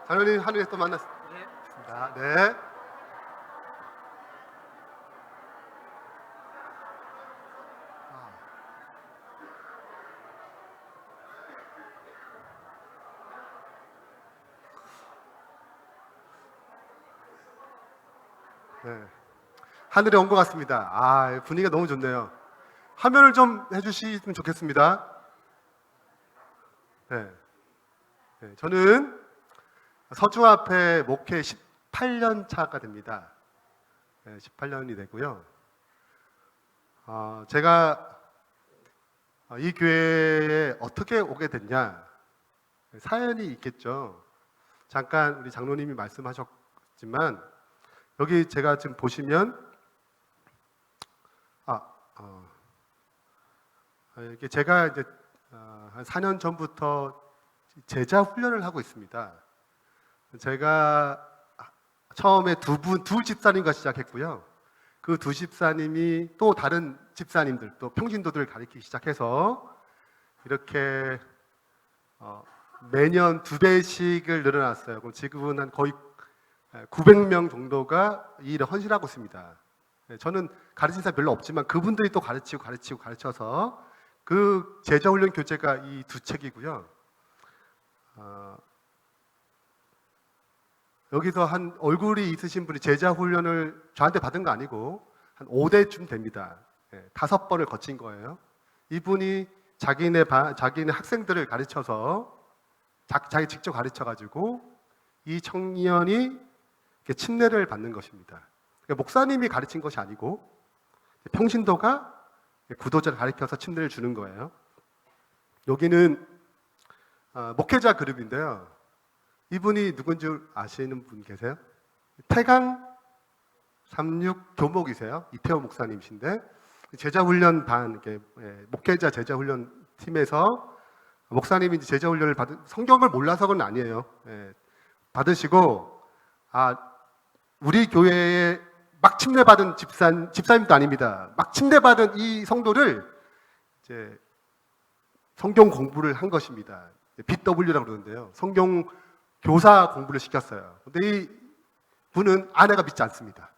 장로님 하늘에서 또 만났습니다. 네. 네. 하늘에 온 것 같습니다. 분위기가 너무 좋네요. 화면을 좀 해주시면 좋겠습니다. 네. 저는 서주 앞에 목회 18년 차가 됩니다. 18년이 되고요. 제가 이 교회에 어떻게 오게 됐냐, 사연이 있겠죠. 잠깐 우리 장로님이 말씀하셨지만 여기 제가 지금 보시면 이게 제가 이제 한 4년 전부터 제자 훈련을 하고 있습니다. 제가 처음에 두 집사님과 시작했고요. 그 두 집사님이 또 다른 집사님들, 또 평신도들을 가르치기 시작해서 이렇게 매년 2배씩을 늘어났어요. 그럼 지금은 한 거의 900명 정도가 이 일에 헌신하고 있습니다. 저는 가르친 사람 별로 없지만 그분들이 또 가르쳐서 그 제자훈련 교재가 이 두 책이고요. 여기서 한 얼굴이 있으신 분이 제자훈련을 저한테 받은 거 아니고 한 5대쯤 됩니다. 5번을 거친 거예요. 이분이 자기네 학생들을 가르쳐서 자기 직접 가르쳐가지고 이 청년이 침례를 받는 것입니다. 그러니까 목사님이 가르친 것이 아니고 평신도가 구도자를 가르쳐서 침례를 주는 거예요. 여기는 목회자 그룹인데요. 이분이 누군지 아시는 분 계세요? 태강 36 교목이세요. 이태호 목사님이신데 제자훈련 반, 목회자 제자훈련 팀에서 목사님이 제자훈련을 받은, 성경을 몰라서는 아니에요. 받으시고 우리 교회에 막 침례받은 집사님도 아닙니다. 막 침례받은 이 성도를 이제 성경 공부를 한 것입니다. BW라고 그러는데요. 성경 교사 공부를 시켰어요. 근데 이 분은 아내가 믿지 않습니다.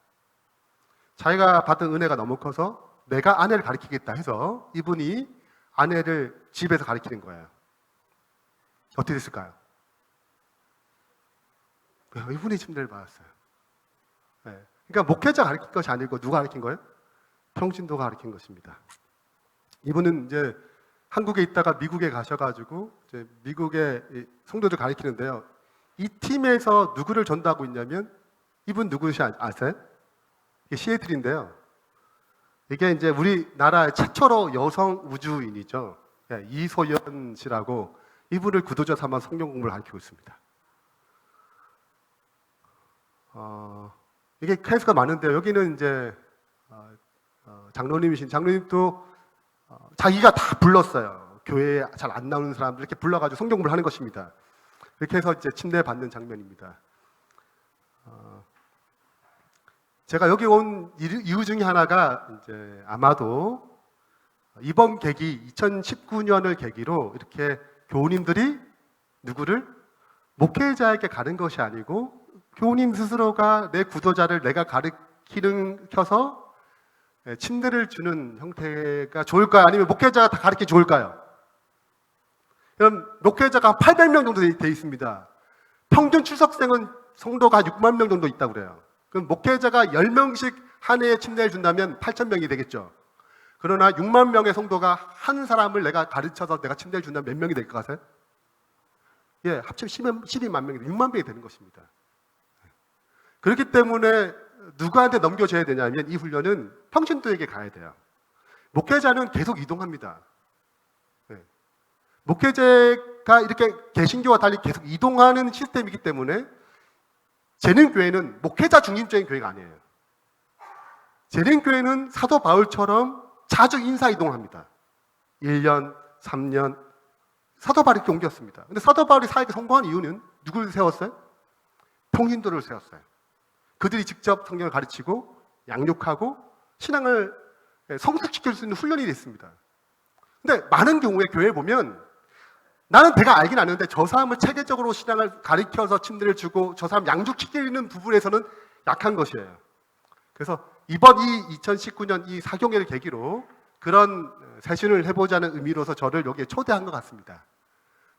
자기가 받은 은혜가 너무 커서 내가 아내를 가르치겠다 해서 이분이 아내를 집에서 가르치는 거예요. 어떻게 됐을까요? 이분이 침례를 받았어요. 그러니까 목회자 가르친 것이 아니고 누가 가르친 거예요? 평신도가 가르친 것입니다. 이분은 이제 한국에 있다가 미국에 가셔가지고 이제 미국의 성도들 가르치는데요. 이 팀에서 누구를 전도하고 있냐면 이분 누구시 아세요? 이게 시애틀인데요. 이게 이제 우리나라의 최초로 여성 우주인이죠. 이소연 씨라고 이분을 구도자 삼아 성경 공부를 가르치고 있습니다. 이게 케이스가 많은데요. 여기는 이제 장로님도 자기가 다 불렀어요. 교회에 잘 안 나오는 사람들 이렇게 불러가지고 성경 공부를 하는 것입니다. 이렇게 해서 이제 침례 받는 장면입니다. 제가 여기 온 이유 중에 하나가 이제 아마도 이번 계기 2019년을 계기로 이렇게 교우님들이 누구를 목회자에게 가는 것이 아니고 교우님 스스로가 내 구도자를 내가 가르치셔서 침례를 주는 형태가 좋을까요? 아니면 목회자가 다 가르치기 좋을까요? 그럼 목회자가 800명 정도 돼 있습니다. 평균 출석생은 성도가 6만 명 정도 있다고 그래요. 그럼 목회자가 10명씩 한 해에 침례를 준다면 8,000명이 되겠죠. 그러나 6만 명의 성도가 한 사람을 내가 가르쳐서 내가 침례를 준다면 몇 명이 될 것 같아요? 합치면 12만 명이 6만 명이 되는 것입니다. 그렇기 때문에 누구한테 넘겨줘야 되냐면 이 훈련은 평신도에게 가야 돼요. 목회자는 계속 이동합니다. 목회자가 이렇게 개신교와 달리 계속 이동하는 시스템이기 때문에 재림교회는 목회자 중심적인 교회가 아니에요. 재림교회는 사도 바울처럼 자주 인사 이동합니다. 1년, 3년 사도 바울이 이렇게 옮겼습니다. 근데 사도 바울이 사역에 성공한 이유는 누구를 세웠어요? 평신도를 세웠어요. 그들이 직접 성경을 가르치고 양육하고 신앙을 성숙시킬 수 있는 훈련이 됐습니다. 근데 많은 경우에 교회에 보면 나는 내가 알긴 아는데 저 사람을 체계적으로 신앙을 가리켜서 침례를 주고 저 사람 양육시키는 부분에서는 약한 것이에요. 그래서 이번 이 2019년 이 사경회를 계기로 그런 세신을 해보자는 의미로서 저를 여기에 초대한 것 같습니다.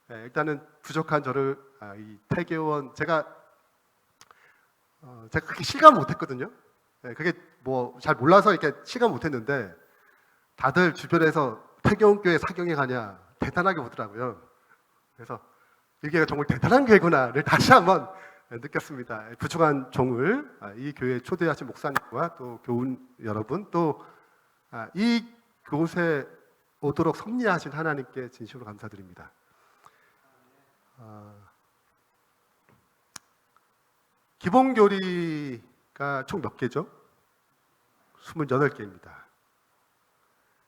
일단은 부족한 저를 이 태계원 제가 그렇게 실감 못했거든요. 그게 뭐 잘 몰라서 이렇게 실감 못했는데 다들 주변에서 태계원교회 사경회 가냐 대단하게 보더라고요. 그래서 이게 정말 대단한 교회구나를 다시 한번 느꼈습니다. 부족한 종을 이 교회에 초대하신 목사님과 또 교훈 여러분 또 이 곳에 오도록 섭리하신 하나님께 진심으로 감사드립니다. 기본교리가 총 몇 개죠? 28개입니다.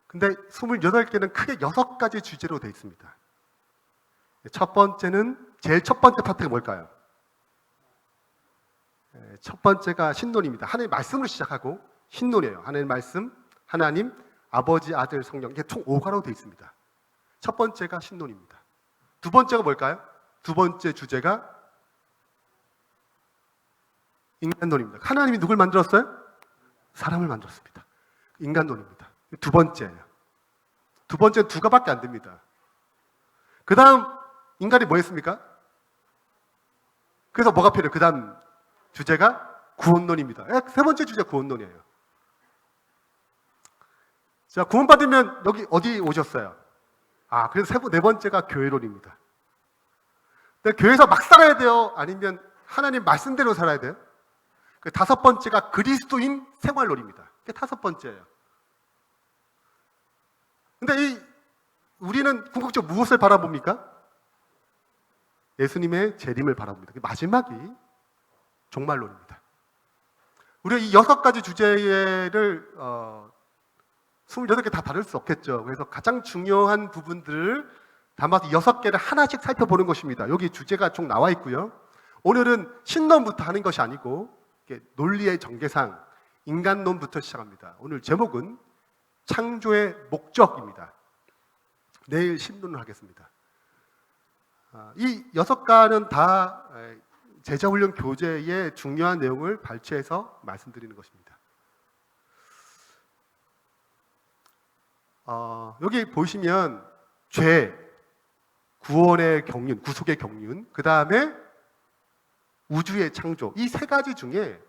근데 28개는 크게 6가지 주제로 되어 있습니다. 첫 번째는 제일 첫 번째 파트가 뭘까요? 첫 번째가 신론입니다. 하나님의 말씀으로 시작하고 신론이에요. 하나님의 말씀, 하나님, 아버지, 아들, 성령 이게 총 5가로 되어 있습니다. 첫 번째가 신론입니다. 두 번째가 뭘까요? 두 번째 주제가 인간론입니다. 하나님이 누굴 만들었어요? 사람을 만들었습니다. 인간론입니다. 두 번째예요. 두 번째는 2가밖에 안 됩니다. 그 다음 인간이 뭐 했습니까? 그래서 뭐가 필요해요? 그 다음 주제가 구원론입니다. 세 번째 주제 구원론이에요. 자, 구원받으면 여기 어디 오셨어요? 그래서 네 번째가 교회론입니다. 근데 교회에서 막 살아야 돼요? 아니면 하나님 말씀대로 살아야 돼요? 그 5번째가 그리스도인 생활론입니다. 그게 5번째예요. 근데 우리는 궁극적으로 무엇을 바라봅니까? 예수님의 재림을 바라봅니다. 마지막이 종말론입니다. 우리가 이 6가지 주제를 28개 다 다룰 수 없겠죠. 그래서 가장 중요한 부분들을 담아서 6개를 하나씩 살펴보는 것입니다. 여기 주제가 총 나와 있고요. 오늘은 신론부터 하는 것이 아니고 논리의 전개상 인간론부터 시작합니다. 오늘 제목은 창조의 목적입니다. 내일 신론을 하겠습니다. 이 6가는 다 제자훈련 교재의 중요한 내용을 발췌해서 말씀드리는 것입니다. 여기 보시면 죄, 구원의 경륜, 구속의 경륜, 그 다음에 우주의 창조 이 3가지 중에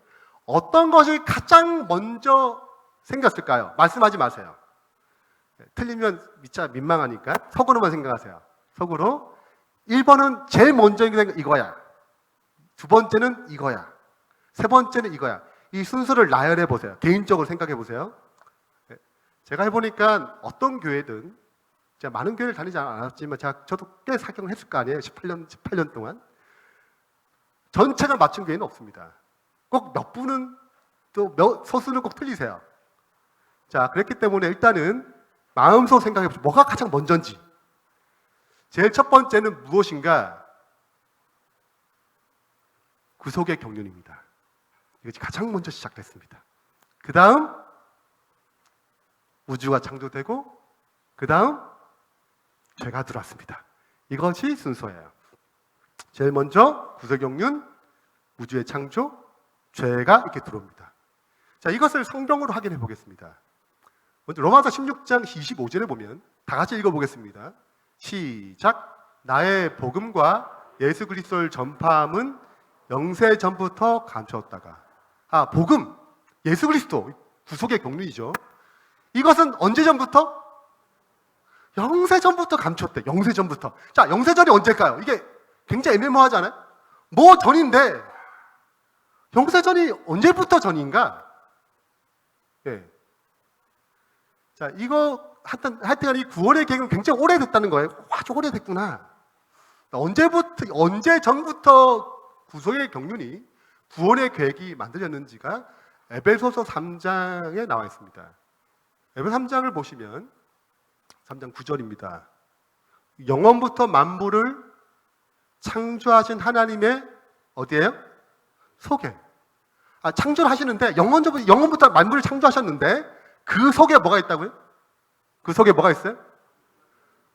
어떤 것이 가장 먼저 생겼을까요? 말씀하지 마세요. 틀리면 진짜 민망하니까 속으로만 생각하세요. 속으로 1번은 제일 먼저 이거야. 2번째는 이거야. 3번째는 이거야. 이 순서를 나열해 보세요. 개인적으로 생각해 보세요. 제가 해보니까 어떤 교회든 제가 많은 교회를 다니지 않았지만 저도 꽤 사경을 했을 거 아니에요. 18년 동안. 전체가 맞춘 교회는 없습니다. 꼭 몇 분은 또 소수는 꼭 틀리세요. 자, 그렇기 때문에 일단은 마음속으로 생각해 보세요. 뭐가 가장 먼저인지. 제일 첫 번째는 무엇인가? 구속의 경륜입니다. 이것이 가장 먼저 시작됐습니다. 그 다음 우주가 창조되고 그 다음 죄가 들어왔습니다. 이것이 순서예요. 제일 먼저 구속의 경륜, 우주의 창조, 죄가 이렇게 들어옵니다. 자, 이것을 성경으로 확인해 보겠습니다. 먼저 로마서 16장 25절에 보면 다 같이 읽어보겠습니다. 시작. 나의 복음과 예수 그리스도를 전파함은 영세 전부터 감추었다가. 복음, 예수 그리스도, 구속의 경륜이죠. 이것은 언제 전부터? 영세 전부터 감추었대. 영세 전부터. 자, 영세 전이 언제일까요? 이게 굉장히 애매모호하잖아요. 뭐 전인데 영세 전이 언제부터 전인가? 예. 자, 이거 하여튼 이 구원의 계획은 굉장히 오래됐다는 거예요. 아주 오래됐구나. 언제 전부터 구속의 경륜이 구원의 계획이 만들어졌는지가 에베소서 3장에 나와 있습니다. 에베소 3장을 보시면 3장 9절입니다. 영원부터 만물을 창조하신 하나님의 어디예요? 속에. 창조를 하시는데 영원부터 만물을 창조하셨는데 그 속에 뭐가 있다고요? 그 속에 뭐가 있어요?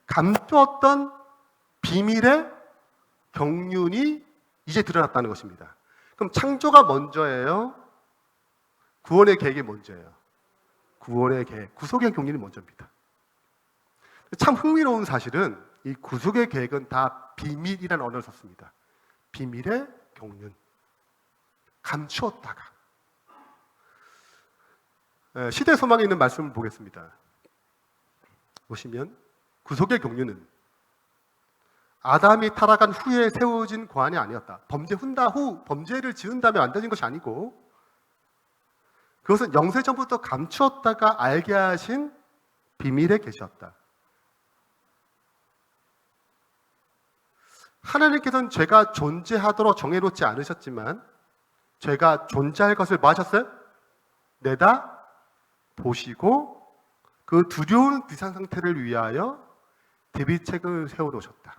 감추었던 비밀의 경륜이 이제 드러났다는 것입니다. 그럼 창조가 먼저예요? 구원의 계획이 먼저예요? 구원의 계획, 구속의 경륜이 먼저입니다. 참 흥미로운 사실은 이 구속의 계획은 다 비밀이라는 언어를 썼습니다. 비밀의 경륜. 감추었다가. 시대 소망에 있는 말씀을 보겠습니다. 보시면 구속의 경륜은 아담이 타락한 후에 세워진 고안이 아니었다. 범죄를 지은 다음에 만들어진 것이 아니고 그것은 영세전부터 감추었다가 알게 하신 비밀의 계시였다. 하나님께서는 죄가 존재하도록 정해놓지 않으셨지만 죄가 존재할 것을 뭐 하셨어요? 내다 보시고 그 두려운 비상 상태를 위하여 대비책을 세워놓으셨다.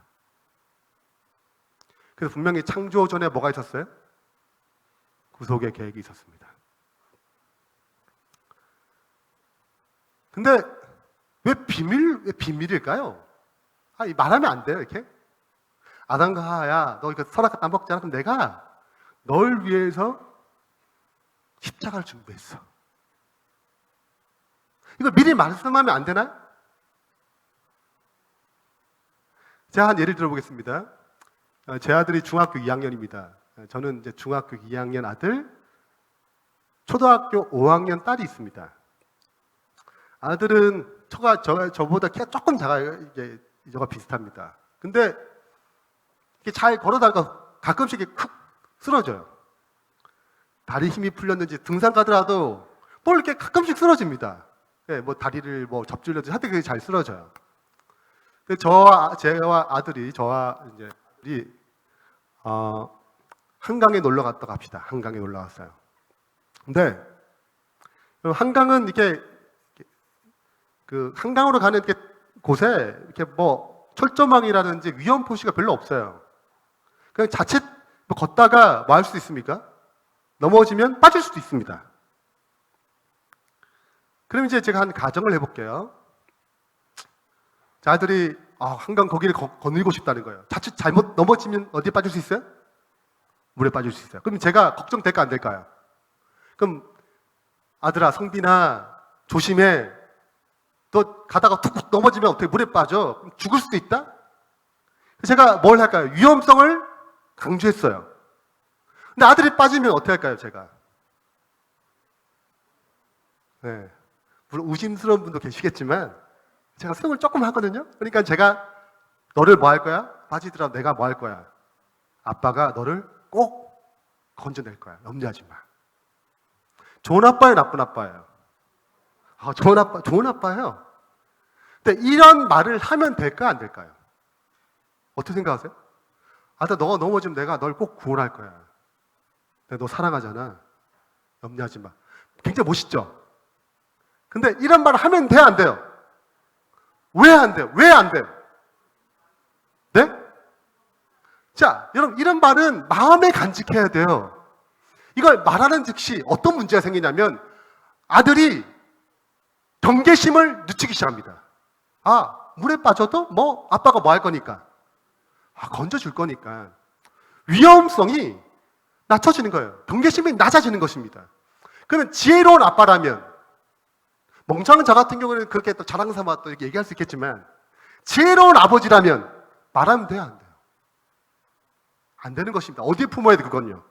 그래서 분명히 창조 전에 뭐가 있었어요? 구속의 계획이 있었습니다. 근데 왜 비밀일까요? 말하면 안 돼요, 이렇게? 아담과 하와야, 너 이거 선악과 안 먹잖아. 그럼 내가 널 위해서 십자가를 준비했어. 이걸 미리 말씀하면 안 되나요? 제가 한 예를 들어보겠습니다. 제 아들이 중학교 2학년입니다. 저는 이제 중학교 2학년 아들, 초등학교 5학년 딸이 있습니다. 아들은 저보다 키가 조금 작아요. 이게 저가 비슷합니다. 근데 이렇게 잘 걸어다가 가끔씩 이렇게 쿡 쓰러져요. 다리 힘이 풀렸는지 등산 가더라도 또 이렇게 가끔씩 쓰러집니다. 네, 뭐 다리를 뭐 접질러도 하여튼 그게 잘 쓰러져요. 제와 아들이 이제 우리 한강에 놀러 갔다 갑시다. 한강에 놀러 갔어요. 근데 한강은 이렇게 그 한강으로 가는 곳에 이렇게 뭐 철조망이라든지 위험 표시가 별로 없어요. 그냥 자칫 뭐 걷다가 뭐 할 수 있습니까? 넘어지면 빠질 수도 있습니다. 그럼 이제 제가 한 가정을 해볼게요. 자, 아들이 한강 거기를 거닐고 싶다는 거예요. 자칫 잘못 넘어지면 어디에 빠질 수 있어요? 물에 빠질 수 있어요. 그럼 제가 걱정될까 안 될까요? 그럼 아들아, 성빈아, 조심해. 너 가다가 툭 넘어지면 어떻게 물에 빠져? 그럼 죽을 수도 있다? 제가 뭘 할까요? 위험성을 강조했어요. 근데 아들이 빠지면 어떻게 할까요, 제가? 네. 물론 의심스러운 분도 계시겠지만 제가 수영을 조금 하거든요. 그러니까 제가 너를 뭐 할 거야? 빠지더라도 내가 뭐 할 거야? 아빠가 너를 꼭 건져낼 거야. 염려하지 마. 좋은 아빠예요, 나쁜 아빠예요? 좋은 아빠예요. 근데 이런 말을 하면 될까, 안 될까요? 어떻게 생각하세요? 아들, 너가 넘어지면 내가 널 꼭 구원할 거야. 내가 너 사랑하잖아. 염려하지 마. 굉장히 멋있죠? 근데 이런 말을 하면 돼요, 안 돼요? 왜 안 돼요? 왜 안 돼요? 네? 자, 여러분, 이런 말은 마음에 간직해야 돼요. 이걸 말하는 즉시 어떤 문제가 생기냐면 아들이 경계심을 늦추기 시작합니다. 물에 빠져도 뭐 아빠가 뭐 할 거니까. 건져줄 거니까. 위험성이 낮춰지는 거예요. 경계심이 낮아지는 것입니다. 그러면 지혜로운 아빠라면, 멍청한 저 같은 경우는 그렇게 또 자랑 삼아 또 이렇게 얘기할 수 있겠지만, 지혜로운 아버지라면 말하면 돼요, 안 돼요? 안 되는 것입니다. 어디에 품어야 돼, 그건요?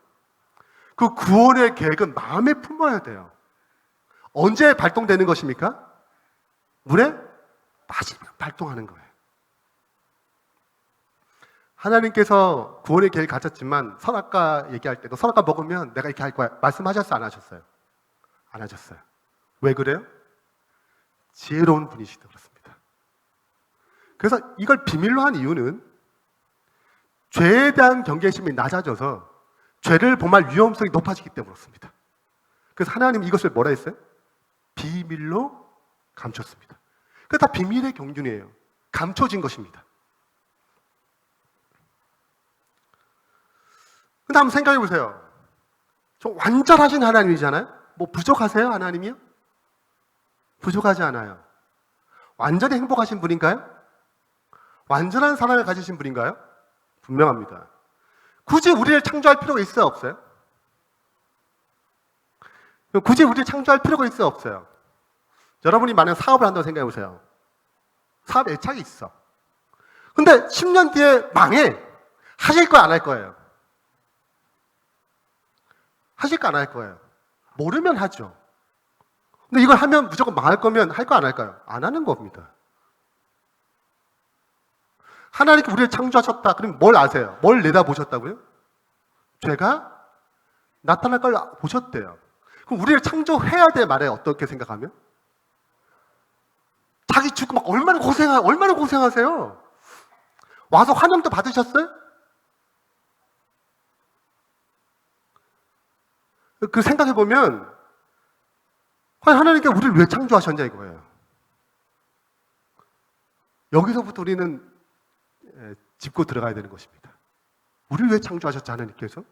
그 구원의 계획은 마음에 품어야 돼요. 언제 발동되는 것입니까? 물에 빠지면 발동하는 거예요. 하나님께서 구원의 계획을 가졌지만 선악과 얘기할 때도 선악과 먹으면 내가 이렇게 할 거야. 말씀하셨어요? 안 하셨어요? 안 하셨어요. 왜 그래요? 지혜로운 분이시다 그렇습니다. 그래서 이걸 비밀로 한 이유는 죄에 대한 경계심이 낮아져서 죄를 범할 위험성이 높아지기 때문에 그렇습니다. 그래서 하나님 이것을 뭐라 했어요? 비밀로 감췄습니다. 그게 다 비밀의 경륜이에요. 감춰진 것입니다. 근데 한번 생각해 보세요. 좀 완전하신 하나님이잖아요? 뭐 부족하세요, 하나님이요? 부족하지 않아요. 완전히 행복하신 분인가요? 완전한 사랑을 가지신 분인가요? 분명합니다. 굳이 우리를 창조할 필요가 있어요, 없어요? 굳이 우리를 창조할 필요가 있어요, 없어요? 여러분이 만약 사업을 한다고 생각해 보세요. 사업 애착이 있어. 근데 10년 뒤에 망해. 하실 거야, 안 할 거예요? 하실 거 안 할 거예요? 모르면 하죠. 근데 이걸 하면 무조건 망할 거면 할 거 안 할까요? 안 하는 겁니다. 하나님께 우리를 창조하셨다. 그럼 뭘 아세요? 뭘 내다보셨다고요? 죄가 나타날 걸 보셨대요. 그럼 우리를 창조해야 돼 말해 어떻게 생각하면? 자기 죽고 막 얼마나 고생하세요? 와서 환영도 받으셨어요? 그 생각해보면 하나님께 우리를 왜 창조하셨냐 이거예요. 여기서부터 우리는 짚고 들어가야 되는 것입니다. 우리를 왜 창조하셨죠 하나님께서?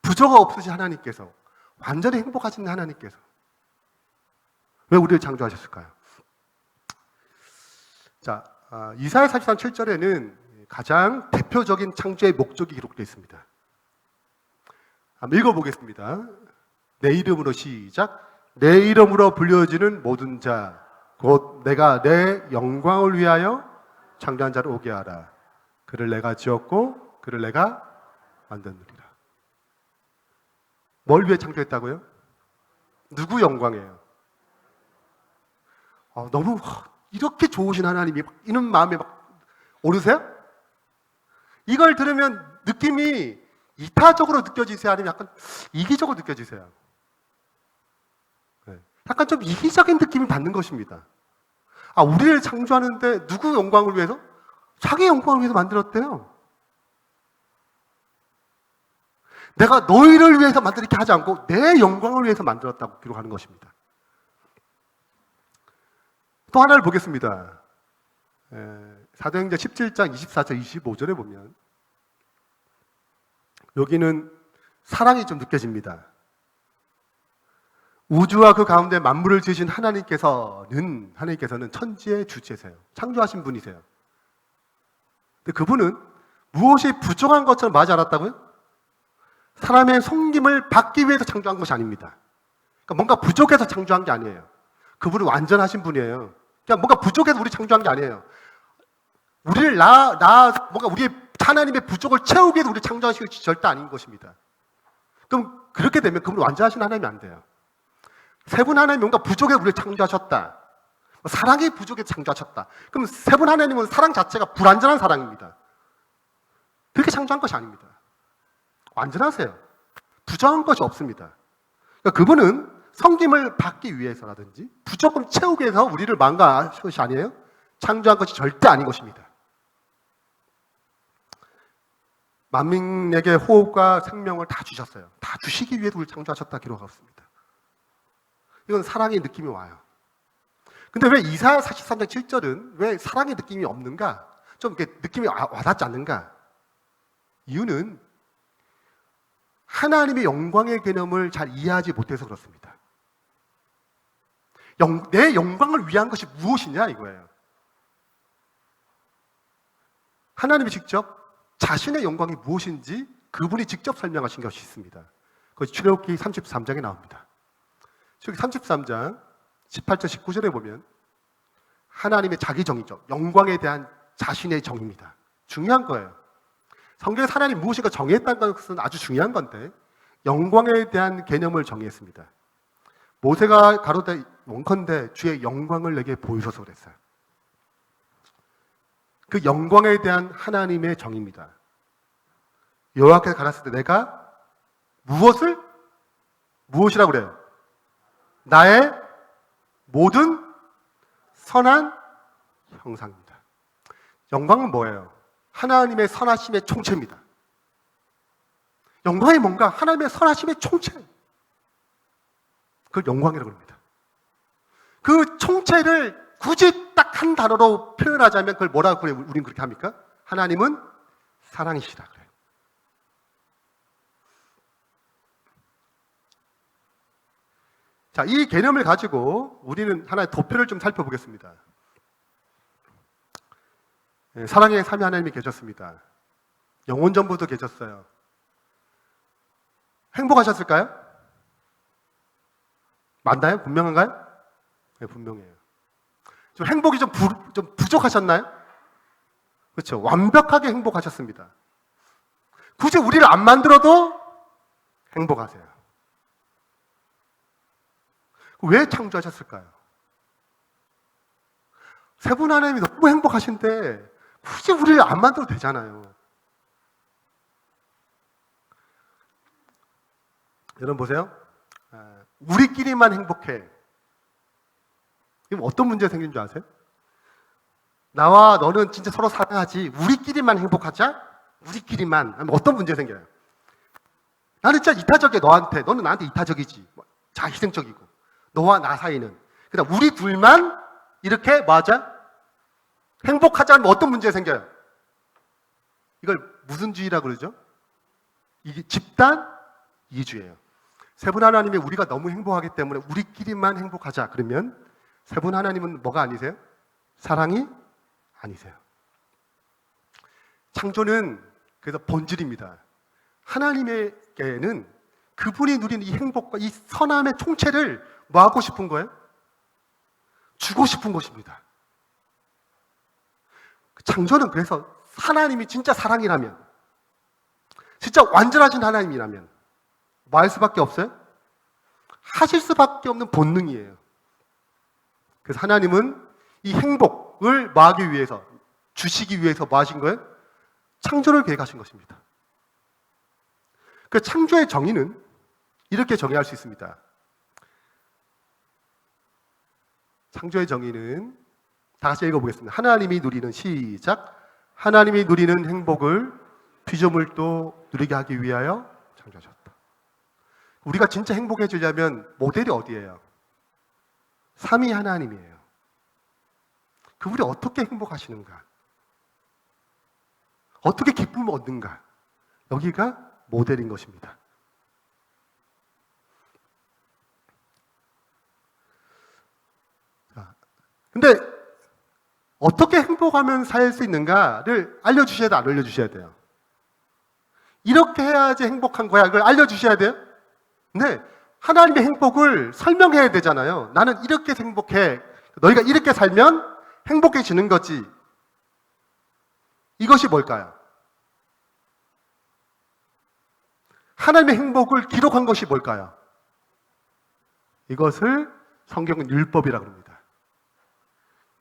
부조가 없으신 하나님께서, 완전히 행복하신 하나님께서 왜 우리를 창조하셨을까요? 자, 이사야 43, 7절에는 가장 대표적인 창조의 목적이 기록되어 있습니다. 한번 읽어보겠습니다. 내 이름으로 시작. 내 이름으로 불려지는 모든 자, 곧 내가 내 영광을 위하여 창조한 자를 오게 하라. 그를 내가 지었고 그를 내가 만드느니라. 뭘 위해 창조했다고요? 누구 영광이에요? 너무 이렇게 좋으신 하나님이 이런 마음에 막 오르세요? 이걸 들으면 느낌이 이타적으로 느껴지세요? 아니면 약간 이기적으로 느껴지세요? 네. 약간 좀 이기적인 느낌을 받는 것입니다. 우리를 창조하는데 누구 영광을 위해서? 자기 영광을 위해서 만들었대요. 내가 너희를 위해서 이렇게 하지 않고 내 영광을 위해서 만들었다고 기록하는 것입니다. 또 하나를 보겠습니다. 사도행전 17장 24절 25절에 보면 여기는 사랑이 좀 느껴집니다. 우주와 그 가운데 만물을 지으신 하나님께서는 천지의 주체세요. 창조하신 분이세요. 근데 그분은 무엇이 부족한 것처럼 말하지 않았다고요? 사람의 섬김을 받기 위해서 창조한 것이 아닙니다. 그러니까 뭔가 부족해서 창조한 게 아니에요. 그분은 완전하신 분이에요. 그냥 뭔가 부족해서 우리 창조한 게 아니에요. 우리를 뭔가 우리의 하나님의 부족을 채우기 위해서 우리 창조하신 것이 절대 아닌 것입니다. 그럼 그렇게 되면 그분은 완전하신 하나님이 안 돼요. 세 분 하나님이 뭔가 부족해서 우리를 창조하셨다. 사랑이 부족해서 창조하셨다. 그럼 세 분 하나님은 사랑 자체가 불완전한 사랑입니다. 그렇게 창조한 것이 아닙니다. 완전하세요. 부정한 것이 없습니다. 그러니까 그분은 섬김을 받기 위해서라든지 부족을 채우기 위해서 우리를 망가하신 것이 아니에요. 창조한 것이 절대 아닌 것입니다. 만민에게 호흡과 생명을 다 주셨어요. 다 주시기 위해서 우리를 창조하셨다 기록하고 있습니다. 이건 사랑의 느낌이 와요. 근데 왜 이사야 43장 7절은 왜 사랑의 느낌이 없는가? 좀 이렇게 느낌이 와닿지 않는가? 이유는 하나님의 영광의 개념을 잘 이해하지 못해서 그렇습니다. 내 영광을 위한 것이 무엇이냐 이거예요. 하나님이 직접 자신의 영광이 무엇인지 그분이 직접 설명하신 것이 있습니다. 그것이 출애굽기 33장에 나옵니다. 출애굽기 33장 18절 19절에 보면 하나님의 자기 정의죠. 영광에 대한 자신의 정의입니다. 중요한 거예요. 성경에서 하나님 무엇인가 정의했다는 것은 아주 중요한 건데 영광에 대한 개념을 정의했습니다. 모세가 가로되 원컨대 주의 영광을 내게 보이소서 그랬어요. 그 영광에 대한 하나님의 정의입니다. 여호와께서 가라사대 때 내가 무엇이라고 그래요? 나의 모든 선한 형상입니다. 영광은 뭐예요? 하나님의 선하심의 총체입니다. 영광이 뭔가? 하나님의 선하심의 총체. 그걸 영광이라고 합니다. 그 총체를 굳이 딱 한 단어로 표현하자면 그걸 뭐라고 그래요? 우린 그렇게 합니까? 하나님은 사랑이시라 그래요. 자, 이 개념을 가지고 우리는 하나의 도표를 좀 살펴보겠습니다. 사랑의 삼위 하나님이 계셨습니다. 영원 전부터 계셨어요. 행복하셨을까요? 맞나요? 분명한가요? 네, 분명해요. 좀 행복이 좀 부족하셨나요? 그렇죠. 완벽하게 행복하셨습니다. 굳이 우리를 안 만들어도 행복하세요. 왜 창조하셨을까요? 세 분 하나님이 너무 행복하신데 굳이 우리를 안 만들어도 되잖아요. 여러분 보세요. 우리끼리만 행복해. 이건 어떤 문제가 생긴 줄 아세요? 나와 너는 진짜 서로 사랑하지. 우리끼리만 행복하자? 우리끼리만. 하면 어떤 문제가 생겨요? 나는 진짜 이타적이야, 너한테. 너는 나한테 이타적이지. 자희생적이고. 너와 나 사이는. 그다음 우리 둘만 이렇게 맞아? 행복하자 하면 어떤 문제가 생겨요? 이걸 무슨 주의라고 그러죠? 이게 집단 이주예요. 세 분 하나님이 우리가 너무 행복하기 때문에 우리끼리만 행복하자. 그러면 세 분 하나님은 뭐가 아니세요? 사랑이 아니세요. 창조는 그래서 본질입니다. 하나님에게는 그분이 누리는 이 행복과 이 선함의 총체를 뭐 하고 싶은 거예요? 주고 싶은 것입니다. 창조는 그래서 하나님이 진짜 사랑이라면, 진짜 완전하신 하나님이라면 뭐 할 수밖에 없어요? 하실 수밖에 없는 본능이에요. 그래서 하나님은 이 행복을 뭐 하기 위해서, 주시기 위해서 뭐 하신 거예요? 창조를 계획하신 것입니다. 그 창조의 정의는 이렇게 정의할 수 있습니다. 창조의 정의는 다 같이 읽어보겠습니다. 하나님이 누리는 시작. 하나님이 누리는 행복을 피조물도 누리게 하기 위하여 창조하셨다. 우리가 진짜 행복해지려면 모델이 어디예요? 삼위 하나님이에요. 그분이 어떻게 행복하시는가? 어떻게 기쁨을 얻는가? 여기가 모델인 것입니다. 근데 어떻게 행복하면 살 수 있는가를 알려주셔야 돼요? 안 알려주셔야 돼요? 이렇게 해야지 행복한 거야. 이걸 알려주셔야 돼요? 네. 하나님의 행복을 설명해야 되잖아요. 나는 이렇게 행복해. 너희가 이렇게 살면 행복해지는 거지. 이것이 뭘까요? 하나님의 행복을 기록한 것이 뭘까요? 이것을 성경은 율법이라고 합니다.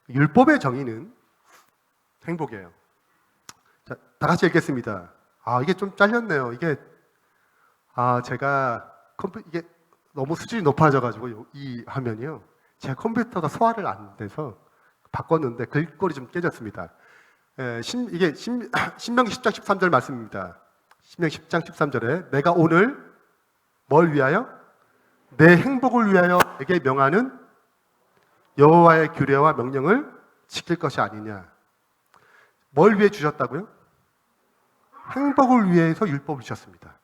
율법의 정의는 행복이에요. 자, 다 같이 읽겠습니다. 이게 좀 잘렸네요. 제가 이게 너무 수준이 높아져가지고 이 화면이요. 제 컴퓨터가 소화를 안 돼서 바꿨는데 글꼴이 좀 깨졌습니다. 이게 신명기 10장 13절 말씀입니다. 신명기 10장 13절에 내가 오늘 뭘 위하여? 내 행복을 위하여 내게 명하는 여호와의 규례와 명령을 지킬 것이 아니냐. 뭘 위해 주셨다고요? 행복을 위해서 율법을 주셨습니다.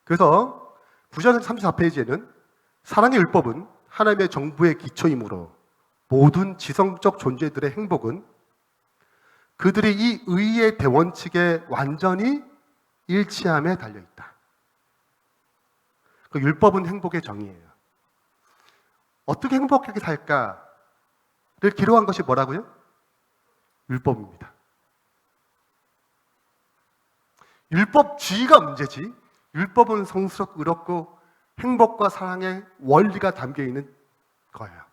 그래서 구절 34페이지에는 사랑의 율법은 하나님의 정부의 기초이므로 모든 지성적 존재들의 행복은 그들이 이 의의 대원칙에 완전히 일치함에 달려있다. 그 율법은 행복의 정의예요. 어떻게 행복하게 살까를 기록한 것이 뭐라고요? 율법입니다. 율법주의가 문제지 율법은 성스럽고 의롭고 행복과 사랑의 원리가 담겨있는 거예요.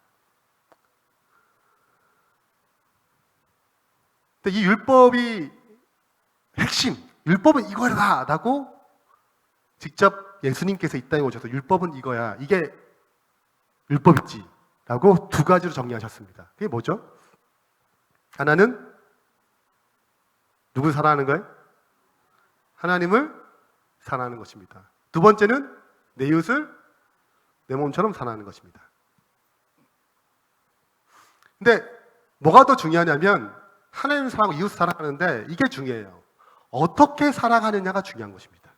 근데 이 율법이 핵심, 율법은 이거다 라고 직접 예수님께서 이 땅에 오셔서 율법은 이거야, 이게 율법이지 라고 두 가지로 정리하셨습니다. 그게 뭐죠? 하나는 누굴 사랑하는 거예요? 하나님을 사랑하는 것입니다. 두 번째는 내 이웃을 내 몸처럼 사랑하는 것입니다. 근데 뭐가 더 중요하냐면 하나님을 사랑하고 이웃을 사랑하는데 이게 중요해요. 어떻게 사랑하느냐가 중요한 것입니다.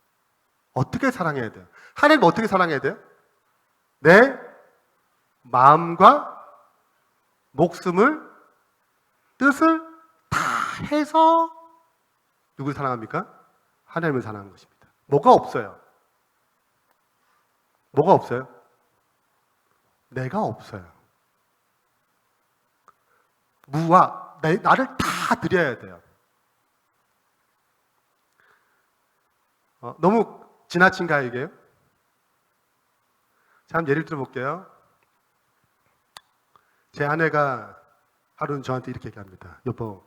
어떻게 사랑해야 돼요? 하나님을 어떻게 사랑해야 돼요? 내 마음과 목숨을 뜻을 다 해서 누구를 사랑합니까? 하나님을 사랑하는 것입니다. 뭐가 없어요? 뭐가 없어요? 내가 없어요. 무와 나를 다 드려야 돼요. 너무 지나친가요, 이게요? 참 예를 들어볼게요. 제 아내가 하루는 저한테 이렇게 얘기합니다. 여보,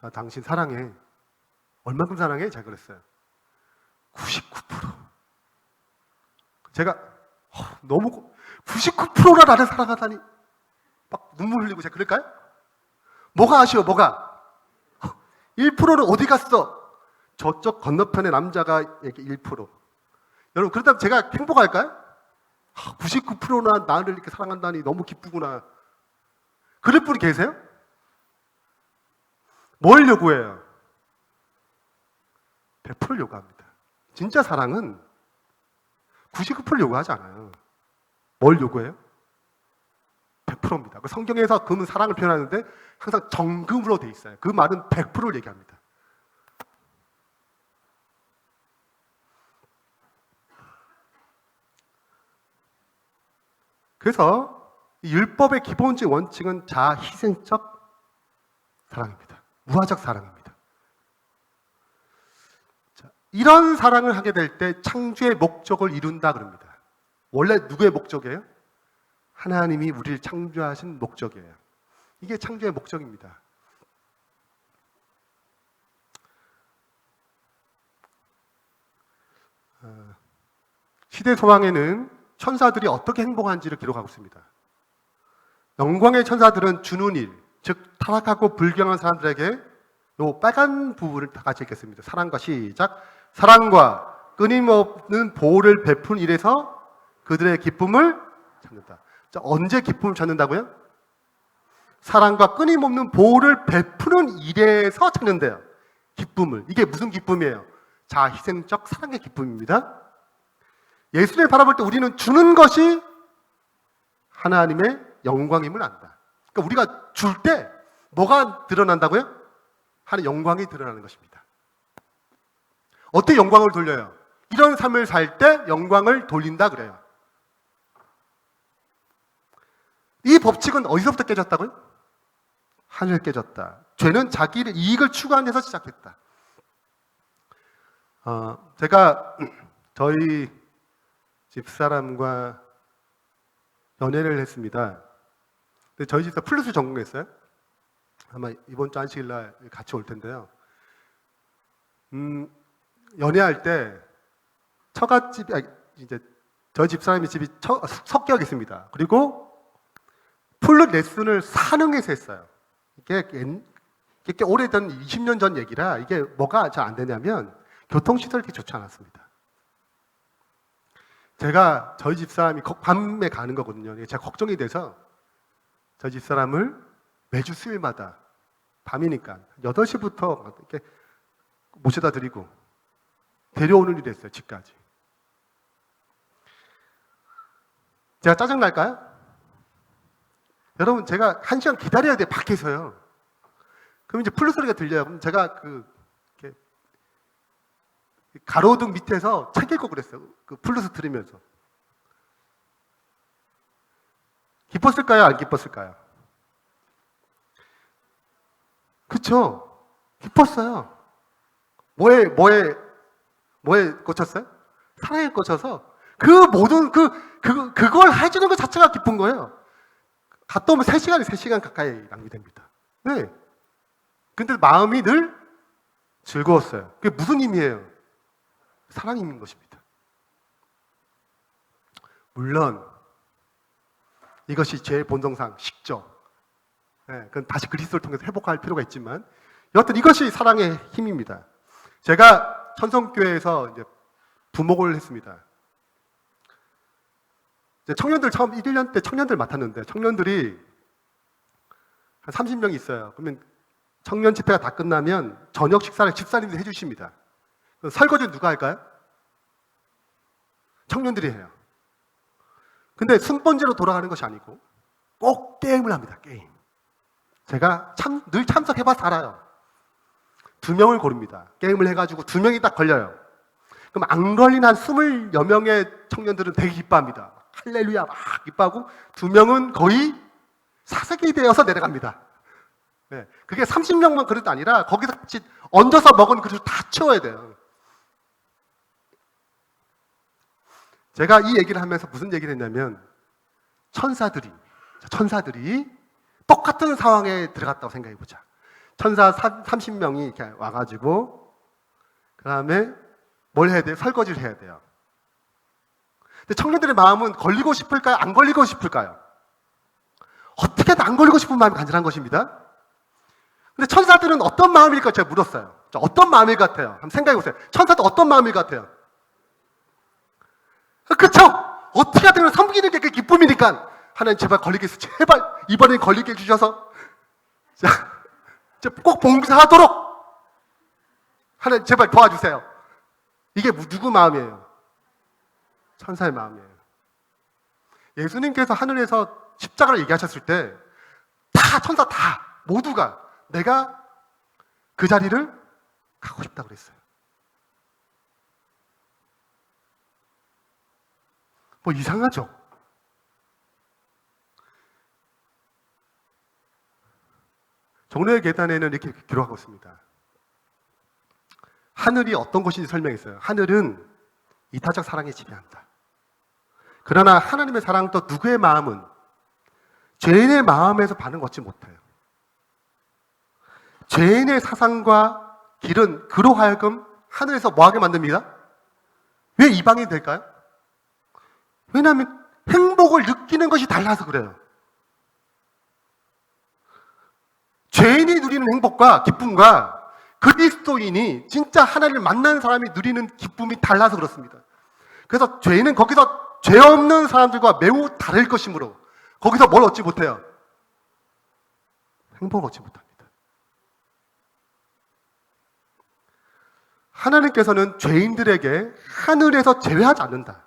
나 당신 사랑해. 얼만큼 사랑해? 제가 그랬어요. 99%. 제가 너무 99%가 나를 사랑하다니 막 눈물 흘리고 제가 그럴까요? 뭐가 아쉬워? 뭐가? 1%는 어디 갔어? 저쪽 건너편의 남자가 이렇게 1%. 여러분 그렇다면 제가 행복할까요? 99%나 나를 이렇게 사랑한다니 너무 기쁘구나. 그럴 분이 계세요? 뭘 요구해요? 100% 요구합니다. 진짜 사랑은 99% 요구하지 않아요. 뭘 요구해요? 100%입니다. 성경에서 금은 사랑을 표현하는데 항상 정금으로 돼 있어요. 그 말은 100%를 얘기합니다. 그래서 율법의 기본적인 원칙은 자희생적 사랑입니다. 무화적 사랑입니다. 자, 이런 사랑을 하게 될 때 창조의 목적을 이룬다 그럽니다. 원래 누구의 목적이에요? 하나님이 우리를 창조하신 목적이에요. 이게 창조의 목적입니다. 시대 소망에는 천사들이 어떻게 행복한지를 기록하고 있습니다. 영광의 천사들은 주는 일, 즉 타락하고 불경한 사람들에게 요 빨간 부분을 다 같이 읽겠습니다. 사랑과 시작. 사랑과 끊임없는 보호를 베푼 일에서 그들의 기쁨을 찾는다. 자, 언제 기쁨을 찾는다고요? 사랑과 끊임없는 보호를 베푸는 일에서 찾는데요. 기쁨을. 이게 무슨 기쁨이에요? 자희생적 사랑의 기쁨입니다. 예수를 바라볼 때 우리는 주는 것이 하나님의 영광임을 안다. 그러니까 우리가 줄 때 뭐가 드러난다고요? 하나님의 영광이 드러나는 것입니다. 어떻게 영광을 돌려요? 이런 삶을 살 때 영광을 돌린다 그래요. 이 법칙은 어디서부터 깨졌다고요? 하늘 깨졌다. 죄는 자기의 이익을 추구하는 데서 시작했다. 제가 저희 집사람과 연애를 했습니다. 근데 저희 집사 플루스 전공했어요. 아마 이번 주 안식일 날 같이 올 텐데요. 연애할 때 처갓집이 이제 저희 집사람의 집이 석격했습니다. 그리고 플룻 레슨을 산흥에서 했어요. 이게 오래된 20년 전 얘기라 이게 뭐가 잘 안 되냐면 교통시설이 그렇게 좋지 않았습니다. 제가 저희 집사람이 밤에 가는 거거든요. 제가 걱정이 돼서 저희 집사람을 매주 수요일마다 밤이니까 8시부터 이렇게 모셔다 드리고 데려오는 일이 됐어요. 집까지. 제가 짜증날까요? 여러분 제가 1시간 기다려야 돼 밖에서요. 그럼 이제 플루 소리가 들려요. 그럼 제가 이렇게 가로등 밑에서 책 읽고 그랬어요. 그 플루스 들으면서. 기뻤을까요? 안 기뻤을까요? 그쵸? 기뻤어요. 뭐에 꽂혔어요? 사랑에 꽂혀서 그 모든 그걸 해주는 것 자체가 기쁜 거예요. 갔다 오면 3시간 가까이 낭비됩니다. 네. 근데 마음이 늘 즐거웠어요. 그게 무슨 의미예요? 사랑이 있는 것입니다. 물론 이것이 죄의 본성상 식죠. 네, 그건 다시 그리스도를 통해서 회복할 필요가 있지만 여하튼 이것이 사랑의 힘입니다. 제가 천성교회에서 이제 부목을 했습니다. 청년들 처음 1년 때 청년들 맡았는데 청년들이 한 30명 있어요. 그러면 청년 집회가 다 끝나면 저녁 식사를 집사님들이 해주십니다. 설거지는 누가 할까요? 청년들이 해요. 근데 순번제로 돌아가는 것이 아니고 꼭 게임을 합니다. 게임. 제가 늘 참석해봐서 알아요. 2명을 고릅니다. 게임을 해가지고 2명이 딱 걸려요. 그럼 안 걸린 한 20여 명의 청년들은 되게 기뻐합니다. 할렐루야 막 기뻐하고 2명은 거의 사색이 되어서 내려갑니다. 네, 그게 30명만 그릇도 아니라 거기서 같이 얹어서 먹은 그릇을 다 치워야 돼요. 제가 이 얘기를 하면서 무슨 얘기를 했냐면 천사들이 똑같은 상황에 들어갔다고 생각해 보자. 천사 30명이 이렇게 와가지고 그 다음에 뭘 해야 돼요? 설거지를 해야 돼요. 근데 청년들의 마음은 걸리고 싶을까요? 안 걸리고 싶을까요? 어떻게든 안 걸리고 싶은 마음이 간절한 것입니다. 근데 천사들은 어떤 마음일까 제가 물었어요. 어떤 마음일 것 같아요? 한번 생각해 보세요. 천사도 어떤 마음일 것 같아요? 그쵸? 어떻게 하든 섬기는 게 그게 기쁨이니까 하나님 제발 걸리게 해서 제발 이번엔 걸리게 해주셔서 꼭 봉사하도록 하나님 제발 도와주세요. 이게 누구 마음이에요? 천사의 마음이에요. 예수님께서 하늘에서 십자가를 얘기하셨을 때 다 천사 다 모두가 내가 그 자리를 가고 싶다고 그랬어요. 뭐 이상하죠? 종로의 계단에는 이렇게 기록하고 있습니다. 하늘이 어떤 곳인지 설명했어요. 하늘은 이타적 사랑에 지배한다. 그러나 하나님의 사랑은 또 누구의 마음은 죄인의 마음에서 반응 얻지 못해요. 죄인의 사상과 길은 그로 하여금 하늘에서 뭐하게 만듭니다? 왜 이방이 될까요? 왜냐하면 행복을 느끼는 것이 달라서 그래요. 죄인이 누리는 행복과 기쁨과 그리스도인이 진짜 하나님을 만난 사람이 누리는 기쁨이 달라서 그렇습니다. 그래서 죄인은 거기서 죄 없는 사람들과 매우 다를 것이므로 거기서 뭘 얻지 못해요? 행복을 얻지 못합니다. 하나님께서는 죄인들에게 하늘에서 제외하지 않는다.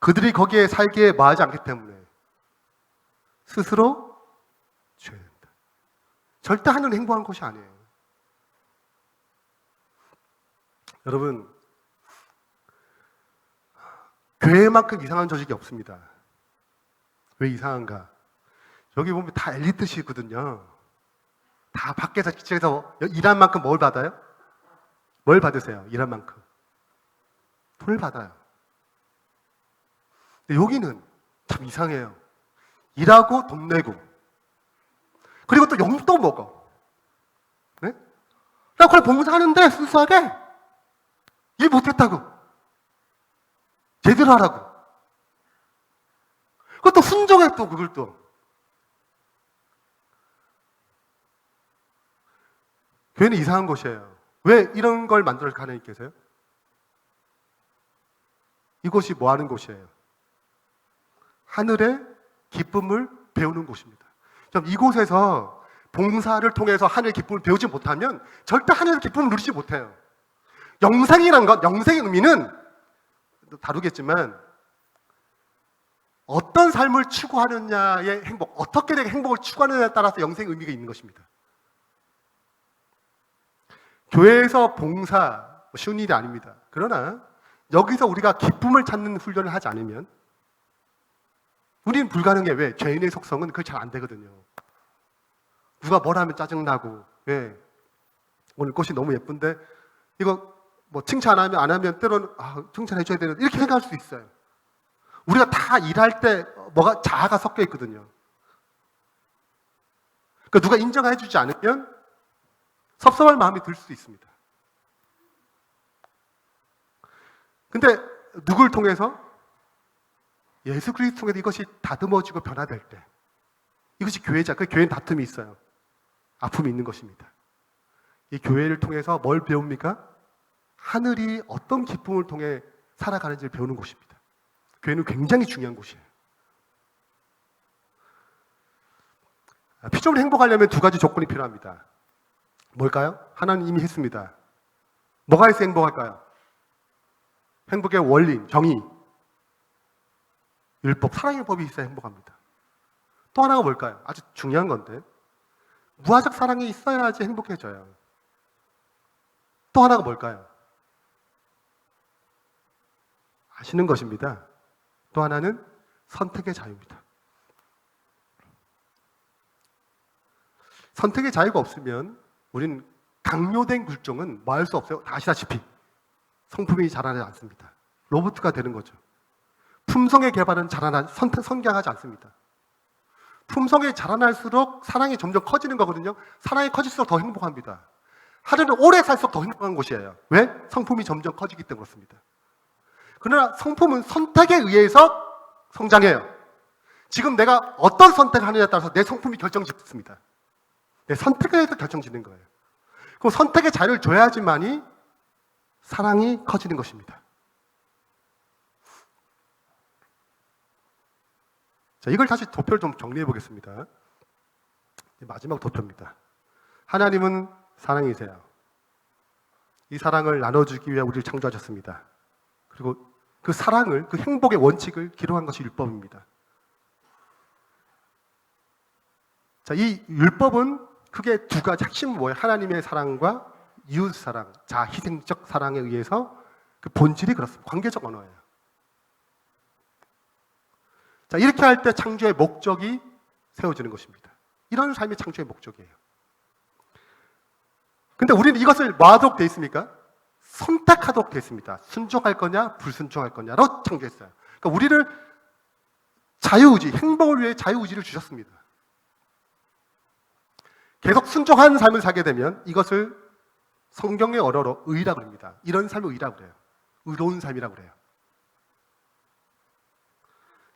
그들이 거기에 살기에 뭐하지 않기 때문에 스스로 죄인다. 절대 하늘은 행복한 곳이 아니에요. 여러분, 교회만큼 이상한 조직이 없습니다. 왜 이상한가? 여기 보면 다 엘리트시거든요. 다 밖에서 기체에서 일한 만큼 뭘 받아요? 뭘 받으세요? 일한 만큼. 돈을 받아요. 근데 여기는 참 이상해요. 일하고 돈 내고 그리고 또 용돈 먹어. 네? 나 그걸 봉사하는데 순수하게 일 못했다고 제대로 하라고 그것도 순종해 또 그걸 또 교회는 이상한 곳이에요. 왜 이런 걸 만들어 가는 있겠어요? 이곳이 뭐 하는 곳이에요? 하늘의 기쁨을 배우는 곳입니다. 좀 이곳에서 봉사를 통해서 하늘의 기쁨을 배우지 못하면 절대 하늘의 기쁨을 누리지 못해요. 영생이란 것, 영생의 의미는 다루겠지만 어떤 삶을 추구하느냐의 행복, 어떻게 내가 행복을 추구하느냐에 따라서 영생의 의미가 있는 것입니다. 교회에서 봉사 쉬운 일이 아닙니다. 그러나 여기서 우리가 기쁨을 찾는 훈련을 하지 않으면 우리는 불가능해. 왜? 죄인의 속성은 그게 잘 안 되거든요. 누가 뭘 하면 짜증나고 왜? 오늘 꽃이 너무 예쁜데 이거 뭐 칭찬 안 하면 때로는 칭찬해줘야 되는데 이렇게 생각할 수 있어요. 우리가 다 일할 때 뭐가 자아가 섞여 있거든요. 그러니까 누가 인정해주지 않으면 섭섭할 마음이 들 수도 있습니다. 근데 누굴 통해서? 예수 그리스도 통해서 이것이 다듬어지고 변화될 때 이것이 교회자. 그 교회는 다툼이 있어요. 아픔이 있는 것입니다. 이 교회를 통해서 뭘 배웁니까? 하늘이 어떤 기쁨을 통해 살아가는지를 배우는 곳입니다. 교회는 굉장히 중요한 곳이에요. 피조물이 행복하려면 두 가지 조건이 필요합니다. 뭘까요? 하나는 이미 했습니다. 뭐가 해서 행복할까요? 행복의 원리, 정의, 율법, 사랑의 법이 있어야 행복합니다. 또 하나가 뭘까요? 아주 중요한 건데 무화적 사랑이 있어야지 행복해져요. 또 하나가 뭘까요? 아시는 것입니다. 또 하나는 선택의 자유입니다. 선택의 자유가 없으면 우리는 강요된 굴종은 뭐 할 수 없어요. 다 아시다시피 성품이 자라나지 않습니다. 로봇가 되는 거죠. 품성의 개발은 성장하지 않습니다. 품성이 자라날수록 사랑이 점점 커지는 거거든요. 사랑이 커질수록 더 행복합니다. 하루는 오래 살수록 더 행복한 곳이에요. 왜? 성품이 점점 커지기 때문에 그렇습니다. 그러나 성품은 선택에 의해서 성장해요. 지금 내가 어떤 선택을 하느냐에 따라서 내 성품이 결정짓습니다. 내 선택에 의해서 결정짓는 거예요. 그럼 선택의 자유를 줘야지만이 사랑이 커지는 것입니다. 자, 이걸 다시 도표를 좀 정리해 보겠습니다. 마지막 도표입니다. 하나님은 사랑이세요. 이 사랑을 나눠주기 위해 우리를 창조하셨습니다. 그리고 그 사랑을, 그 행복의 원칙을 기록한 것이 율법입니다. 자, 이 율법은 크게 두 가지 핵심은 뭐예요? 하나님의 사랑과 이웃 사랑, 자희생적 사랑에 의해서 그 본질이 그렇습니다. 관계적 언어예요. 자, 이렇게 할 때 창조의 목적이 세워지는 것입니다. 이런 삶이 창조의 목적이에요. 근데 우리는 이것을 뭐 하도록 되어 있습니까? 선택하도록 되어 있습니다. 순종할 거냐, 불순종할 거냐로 창조했어요. 그러니까 우리를 자유의지, 행복을 위해 자유의지를 주셨습니다. 계속 순종하는 삶을 살게 되면 이것을 성경의 언어로 의라고 합니다. 이런 삶을 의라고 그래요. 의로운 삶이라고 그래요.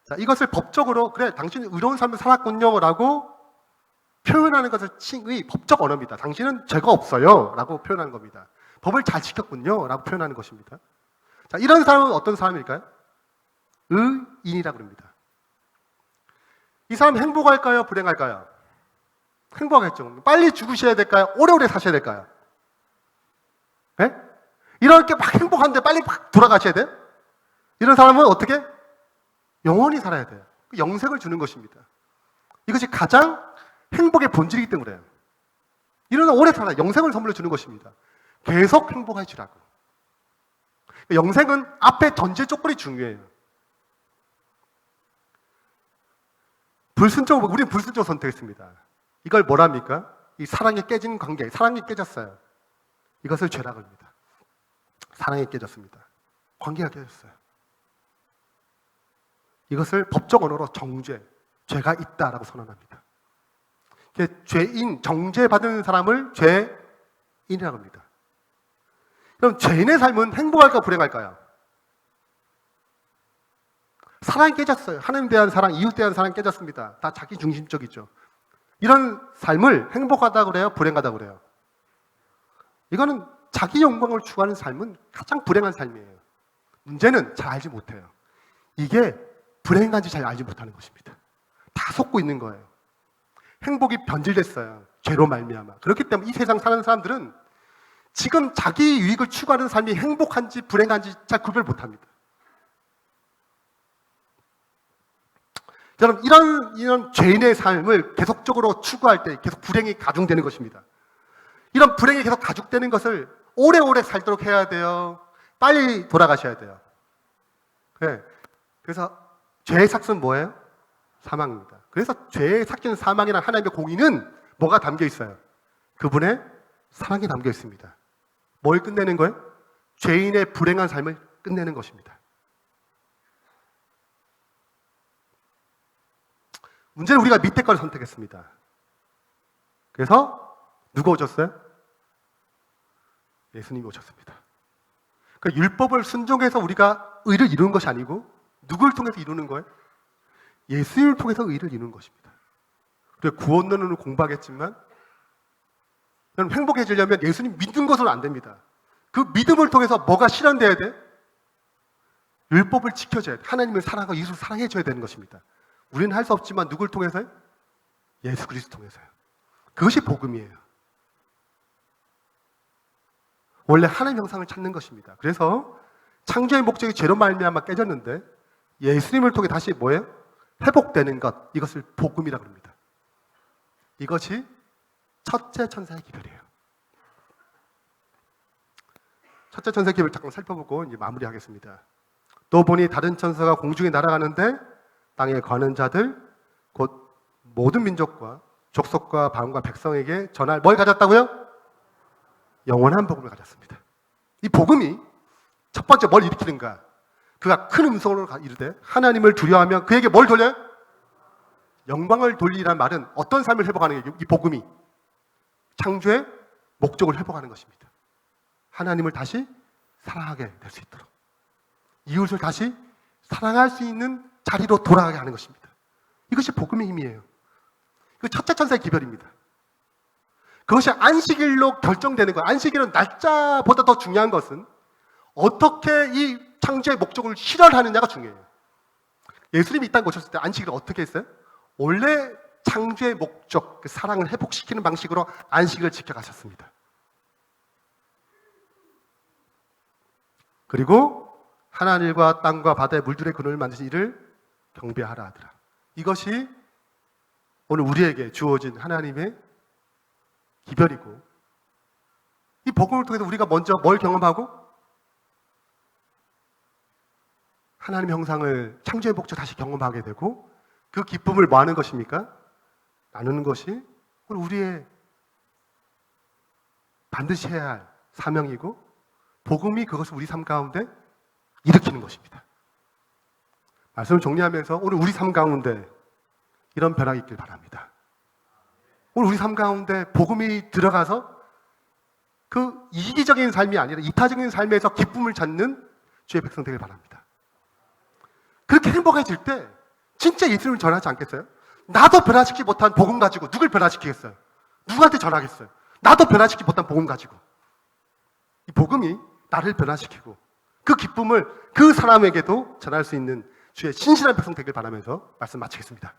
자, 이것을 법적으로 그래 당신은 의로운 삶을 살았군요 라고 표현하는 것을 칭의 법적 언어입니다. 당신은 죄가 없어요 라고 표현하는 겁니다. 법을 잘 지켰군요 라고 표현하는 것입니다. 자, 이런 사람은 어떤 사람일까요? 의인이라고 합니다. 이 사람 행복할까요? 불행할까요? 행복하겠죠. 빨리 죽으셔야 될까요? 오래오래 사셔야 될까요? 네? 이렇게 막 행복한데 빨리 막 돌아가셔야 돼요? 이런 사람은 어떻게? 영원히 살아야 돼요. 영생을 주는 것입니다. 이것이 가장 행복의 본질이기 때문에 그래요. 이런 오래 살아 영생을 선물로 주는 것입니다. 계속 행복해지라고. 영생은 앞에 전제 조건이 중요해요. 우리는 불순종을 선택했습니다. 이걸 뭐랍니까? 이 사랑이 깨진 관계, 사랑이 깨졌어요. 이것을 죄라고 합니다. 사랑이 깨졌습니다. 관계가 깨졌어요. 이것을 법적 언어로 정죄, 죄가 있다라고 선언합니다. 죄인, 정죄받은 사람을 죄인이라고 합니다. 그럼 죄인의 삶은 행복할까 불행할까요? 사랑이 깨졌어요. 하나님 대한 사랑, 이웃 대한 사랑 깨졌습니다. 다 자기 중심적이죠. 이런 삶을 행복하다고 그래요? 불행하다고 그래요? 이거는 자기 영광을 추구하는 삶은 가장 불행한 삶이에요. 문제는 잘 알지 못해요. 이게 불행한지 잘 알지 못하는 것입니다. 다 속고 있는 거예요. 행복이 변질됐어요. 죄로 말미암아. 그렇기 때문에 이 세상 사는 사람들은 지금 자기 유익을 추구하는 삶이 행복한지 불행한지 잘 구별 못합니다. 여러분, 이런 죄인의 삶을 계속적으로 추구할 때 계속 불행이 가중되는 것입니다. 이런 불행이 계속 가중되는 것을 오래오래 살도록 해야 돼요. 빨리 돌아가셔야 돼요. 네. 그래서 죄의 삭은 뭐예요? 사망입니다. 그래서 죄의 삭은 사망이라는 하나님의 공의는 뭐가 담겨 있어요? 그분의 사랑이 담겨 있습니다. 뭘 끝내는 거예요? 죄인의 불행한 삶을 끝내는 것입니다. 문제는 우리가 밑에 걸 선택했습니다. 그래서 누가 오셨어요? 예수님이 오셨습니다. 그러니까 율법을 순종해서 우리가 의를 이루는 것이 아니고 누구를 통해서 이루는 거예요? 예수님을 통해서 의를 이루는 것입니다. 우리가 구원론을 공부하겠지만 여러분, 행복해지려면 예수님 믿는 것은 안 됩니다. 그 믿음을 통해서 뭐가 실현돼야 돼? 율법을 지켜줘야 돼. 하나님을 사랑하고 예수를 사랑해줘야 되는 것입니다. 우리는 할 수 없지만 누굴 통해서요? 예수 그리스도 통해서요. 그것이 복음이에요. 원래 하나님의 형상을 찾는 것입니다. 그래서 창조의 목적이 죄로 말미암아 깨졌는데 예수님을 통해 다시 뭐예요? 회복되는 것, 이것을 복음이라고 합니다. 이것이 첫째 천사의 기별이에요. 첫째 천사의 기별을 잠깐 살펴보고 이제 마무리하겠습니다. 또 보니 다른 천사가 공중에 날아가는데 땅에 거하는 자들 곧 모든 민족과 족속과 방과 백성에게 전할 뭘 가졌다고요? 영원한 복음을 가졌습니다. 이 복음이 첫 번째 뭘 일으키는가? 그가 큰 음성으로 이르되 하나님을 두려워하며 그에게 뭘 돌려요? 영광을 돌리라는 말은 어떤 삶을 회복하는 게 이 복음이 창조의 목적을 회복하는 것입니다. 하나님을 다시 사랑하게 될 수 있도록 이웃을 다시 사랑할 수 있는 자리로 돌아가게 하는 것입니다. 이것이 복음의 힘이에요. 그 첫째 천사의 기별입니다. 그것이 안식일로 결정되는 거예요. 안식일은 날짜보다 더 중요한 것은 어떻게 이 창조의 목적을 실현하느냐가 중요해요. 예수님이 이 땅에 오셨을 때 안식일을 어떻게 했어요? 원래 창조의 목적, 그 사랑을 회복시키는 방식으로 안식을 지켜가셨습니다. 그리고 하늘과 땅과 바다의 물들의 근원을 만드신 이를 경배하라 하더라. 이것이 오늘 우리에게 주어진 하나님의 기별이고, 이 복음을 통해서 우리가 먼저 뭘 경험하고? 하나님의 형상을, 창조의 목적 다시 경험하게 되고, 그 기쁨을 뭐 하는 것입니까? 나누는 것이 오늘 우리의 반드시 해야 할 사명이고, 복음이 그것을 우리 삶 가운데 일으키는 것입니다. 말씀을 정리하면서 오늘 우리 삶 가운데 이런 변화가 있길 바랍니다. 오늘 우리 삶 가운데 복음이 들어가서 그 이기적인 삶이 아니라 이타적인 삶에서 기쁨을 찾는 주의 백성 되길 바랍니다. 그렇게 행복해질 때 진짜 예수님을 전하지 않겠어요? 나도 변화시키지 못한 복음 가지고 누굴 변화시키겠어요? 누구한테 전하겠어요? 나도 변화시키지 못한 복음 가지고. 이 복음이 나를 변화시키고 그 기쁨을 그 사람에게도 전할 수 있는 주의 신실한 백성 되길 바라면서 말씀 마치겠습니다.